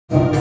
Om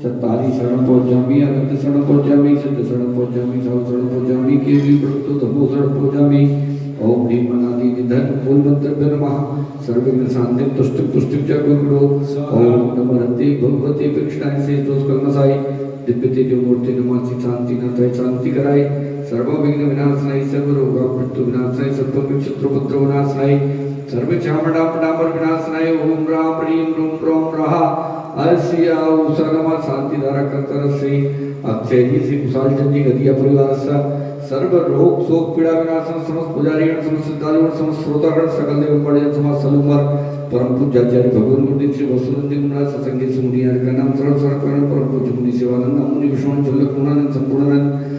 सत्तारी शरण पहुंचामी अगत शरण पहुंचामी सिद्ध शरण पहुंचामी साव शरण पहुंचामी केवी प्रतो धमो शरण पहुंचामी ओम ह्रीं अनादि निधन मूल मंत्र नमः सर्वज्ञ शांति तुष्टि पुष्टि च गुरु ओम नमः भगवती कृष्णाय से दोष कर्मसाई दिव्य तेज मूर्ति नमासि शांति नाथाय शांति कराय सर्व विघ्न विनाशनाय सर्व रोग मृत्यु विनाशनाय सर्व शत्रु पुत्र विनाशनाय सर्व चामड़ा पटापर विनाशनाय ओम राम ह्रीं रूम रोम रहा अर्षिया उसरमा शांति धारा करतर से अक्षय जी से कुशाल चंदी गदिया परिवार सा सर्व रोग शोक पीड़ा विनाशन समस्त पुजारी गण समस्त श्रद्धालु समस्त श्रोतागण सकल देव बड़े समस्त सलुमर परम पूज्य आचार्य भगवान गुरुदेव श्री वसुनंदी मुनिराज सत्संगी सुमुनियार का नाम सरल सरल करण परम पूज्य मुनि सेवानंद मुनि विष्णु चल्लक गुणानंद संपूर्णानंद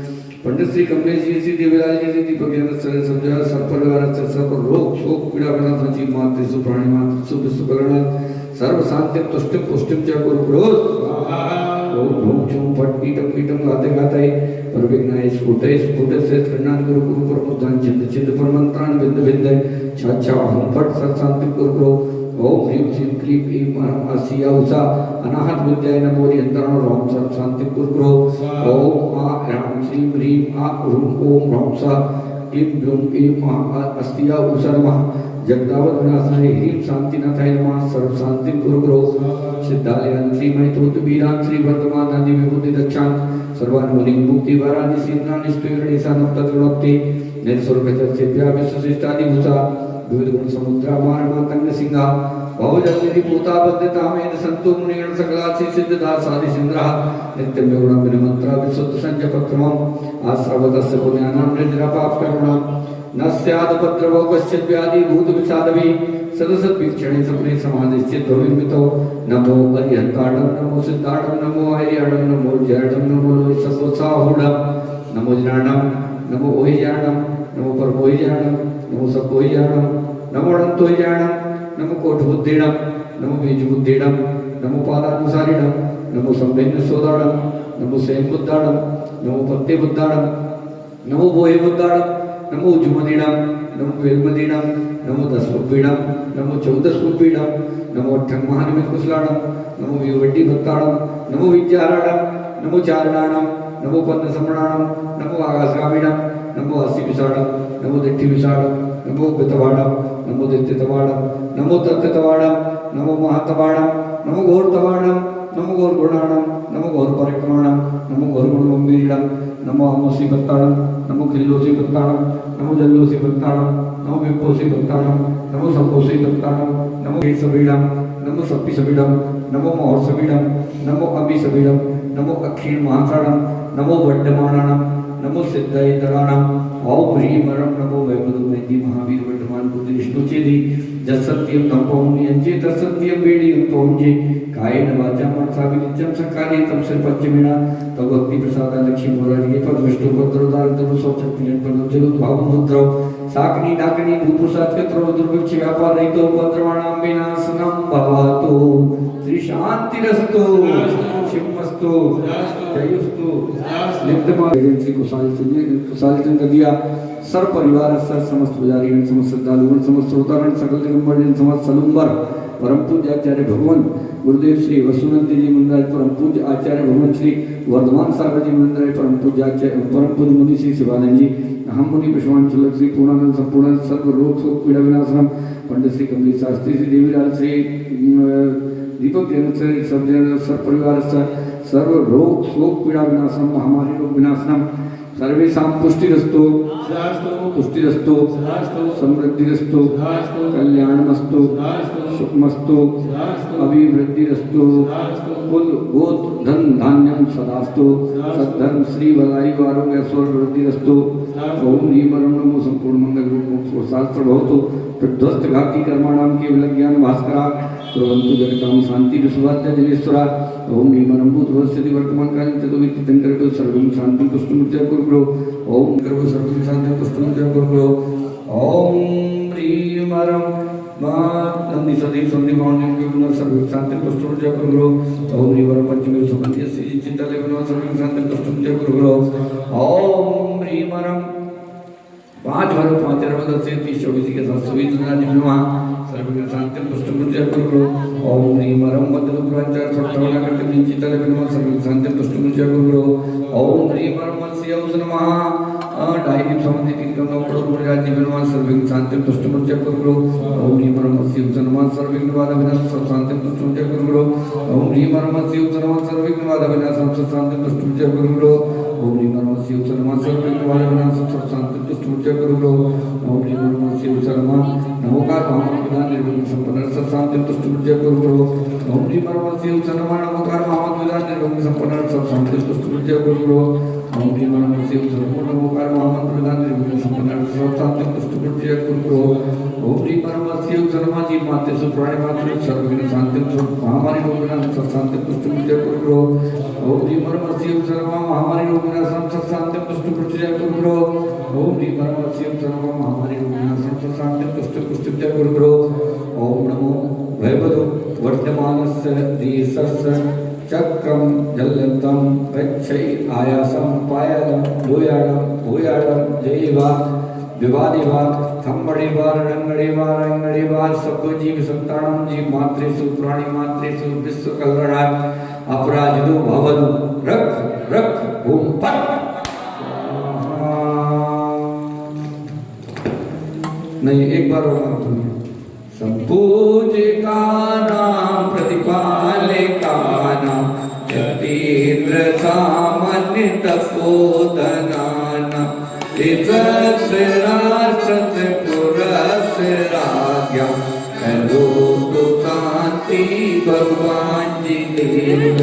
पंडित श्री कमलेश जी श्री देवराज जी दीपक ज्ञान सर समझा सब परिवार सर्व रोग शोक पीड़ा विनाशन जी मातृ सु प्राणी मातृ सु विश्व कल्याण सर्व शांति तुष्टि पुष्टि च गुरु क्रोध ओम ओम चुम पट कीटम कीटम गाते गाते पर विघ्नाय स्फुटे स्फुटे से त्रिनान गुरु गुरु परमुद्धान चिंत चिंत परमंत्रान बिंद बिंद छा छा हम पट सत शांति गुरु क्रोध ओम ह्रीं श्रीं क्लीं ऐं परम आसिया उषा अनाहत विद्याय नमो यंत्रण रोम सत शांति गुरु क्रोध ओम आ ह्रां श्रीं ह्रीं आ ह्रूं ओम ह्रौं सा क्लीं ब्लूं ऐं आ अस्तिया उषा नमः जगदावत विनाशाय ह्रीं शांतिनाथाय नमः सर्व शांति गुरु क्रोध सिद्धालयं श्री मैत्रोत वीरां श्री वर्तमान आदि विभूति दक्षां सर्वान् मुनि मुक्ति वरादि सिद्धानि स्त्रीगणे सानप्तत्रणोक्ति निर्स्वर्गचर्चेभ्यः विश्वशिष्टादि भूषा विविध गुण समुद्रा मार्मातंग सिंहा बहुजन्मनि भूता बद्धतामेन संतो मुनिगण सकलासि सिद्धदासादि सिंद्रः नित्यं गुणं विनमन्त्रा विशुद्ध संजपत्रमम् आश्रवतस्य पुण्यानां निर्जरापापकरुणां न स्यादपत्रवो कश्चित् व्याधि भूत विषादवि सदसद्वीक्षणे सपने समाधिश्चित् भविर्मितो नमो अर्यन्ताडं नमो सिद्धाडं नमो हरियाडं नमो जयाडं नमो लोहिसत्वसाहुडं नमो ज्ञानं नमो ओहियाडं नमो परमोहियाडं नमो सपोहियाडं नमो अनन्तोहियाडं नमो कोटबुद्धिडं नमो बीजबुद्धिडं नमो पादानुसारिडं नमो संवेदनसोदाडं नमो सेनबुद्धाडं नमो पत्तेबुद्धाडं नमो बोहेबुद्धाडं नमो जुमदिडं नमो वेलमदिडं नमो दशपुपीडं नमो चौदशपुपीडं नमो अट्ठंगमहानिमित्तकुशलाडं नमो विवड्डी भक्ताडं नमो विद्याराडं नमो चारणाडं नमो पन्नसमणाडं नमो आकाशगामिडं नमो अस्थिविषाडं नमो दिट्ठिविषाडं नमो गतवाडं नमो दित्तितवाडं नमो तत्तवाडं नमो महातवाडं नमो घोरतवाडं नमो घोरगुणाडं नमो घोरपरिक्रमणं नमो घोरगुणगंभीरं नमो अमोसी भक्ताडं नमो खिल्लोसी भक्ताडं नमो जल्लोसी भक्ताडं नमो विप्पोसी भक्ताडं नमो संपोसी भक्ताडं नमो केसबीडं नमो सप्पिसबीडं नमो महोत्सबीडं नमो अभिसबीडं नमो अक्षीण महासाडं नमो वड्डमाणानं नमो सिद्धैतराणं ओम ह्रीं वरं नमो वैभवमेति महावीर वर्तमान बुद्धिष्टुचेदि जसत्यं तपोमुनियंचे तत्सत्यं वेडियं पौंजे कायेन वाचा मनसा विनित्यं संकार्ये तम सिरपच्चमेना तव भक्ति प्रसादा लक्ष्मी मोरारी पद विष्णु भद्रोदार तव सोचत्पियं पदोज्जलो भावमुद्रौ साकनी डाकनी भूतप्रसादकत्रो दुर्भिक्ष व्यापार रहितो भद्रवाणां विनाशनं भवतु श्री शांतिरस्तु शिवमस्तु जयस्तु नित्यमा श्री कुशाल चंद दिया सर परिवार सर समस्त पुजारी समस्त श्रद्धालुगण समस्त श्रोतागण सकल दिगंबर समस्त सलुम्बर परम पूज्य आचार्य भगवान गुरुदेव श्री वसुनंद जी मंदिर परम पूज्य आचार्य भगवान श्री वर्धमान सागर जी मंदिर परम पूज्य आचार्य परम पूज्य मुनि श्री शिवानंद जी हम मुनि विश्वान चलक श्री पूर्णानंद संपूर्ण सर्व रोग शोक पीड़ा विनाशनम पंडित श्री कमलेश शास्त्री श्री देवीलाल श्री दीपक जैन श्री सब जन सर परिवार सर्व रोग शोक पीड़ा विनाशनम महामारी रोग विनाशनम सर्वेषां पुष्टिरस्तु पुष्टिरस्तु समृद्धिरस्तु कल्याणमस्तु सुखमस्तु अभिवृद्धिरस्तु कुल गोत्र धन धान्यम सदास्तु सद्धर्म श्री बलाई आरोग्य स्वर वृद्धिरस्तु ओम ह्रीं वरं नमो संपूर्ण मंगल रूप मोक्ष शास्त्र भवतु प्रध्वस्त घाती कर्माणाम केवल ज्ञान भास्करा प्रवंतु जगताम शांति विश्वाद्य दिनेश्वरा ओम ह्रीं वरं भूतभवस्यति वर्तमान काले चतुर्विधि तंकरको सर्वं शांति पुष्टमुच्य कुरु ओम कर्म सर्वं शांति पुष्टमुच्य कुरु ओम ह्रीं वरं नंदी सदी संधि भावनियों के गुण सर्व शांति पुष्टमुच्य कुरु ओम ह्रीं वरं पंचमी सुगंधि श्री चिंतले गुण सर्व शांति पुष्टमुच्य कुरु ओम ह्रीं वरं 5 बार 5 रवद से 30 24 के साथ सुविध निम्नवा सर्व शांति पुष्टमुच्य कुरु ओम ह्रीं वरं मद्दुप्राचार सत्तवना करते चिंतले गुण सर्व शांति पुष्टमुच्य कुरु ओम ह्रीं वरं मत्स्यौस नमः डायरी संबंधी किंकनो प्रभु राज्य गुणवा सर्व शांति पुष्टमुच्य कुरु ओम ह्रीं वरं मत्स्यौस नमः सर्व विघ्नवाद विनाश शांति पुष्टमुच्य कुरु ओम ह्रीं वरं मत्स्यौस नमः सर्व विघ्नवाद विनाश शांति पुष्टमुच्य कुरु ओम ह्रीं वरं मत्स्यौस नमः सर्व विघ्नवाद विनाश शांति पुष्टमुच्य कुरु ओम ह्रीं वरं मत्स्यौस नमः नमोकार महामंत्र निर्विघ्न संपन्न शांति पुष्टमुच्य कुरु ओम ह्रीं वरं मत्स्यौस नमः नमोकार महामंत्र निर्विघ्न संपन्न शांति पुष्टमुच्य कुरु ओम ह्रीं वरं मत्स्यौस नमः नमोकार महामंत्र निर्विघ्न संपन्न शांति पुष्टमुच्य कुरु ओम ह्रीं वरं मत्स्यौस नमः जीव मातृ प्राणी मातृ सर्वविघ्न शांति महामारी रोग विनाश शांति पुष्टमुच्य कुरु ओम ह्रीं वरं मत्स्यौस नमः महामारी रोग विनाश शांति पुष्टमुच्य कुरु ओम ह्रीं वरं मत्स्यौस नमः महामारी रोग विनाश शांति पुष्टमुच्य कुरु ओम नमो भयवदो वर्तमानस्य देशस्य चक्रम जलंतम गच्छै आयासम पायलम लोयाडम भूयाडम जयवा विवादिवा थम्बड़िवा रंगड़िवा रंगड़िवा सबको जीव संतानम जीव मातृसु प्राणी मातृसु विश्व कल्याण अपराजितो भवतु रख रख ओम पट नहीं एक बार और संपूजिका नाम प्रतिपालिका नाम यतीन्द्र सामान्य तपोधनाना राष्ट्र पुरस्राज्ञा लोक शांति भगवान जी देव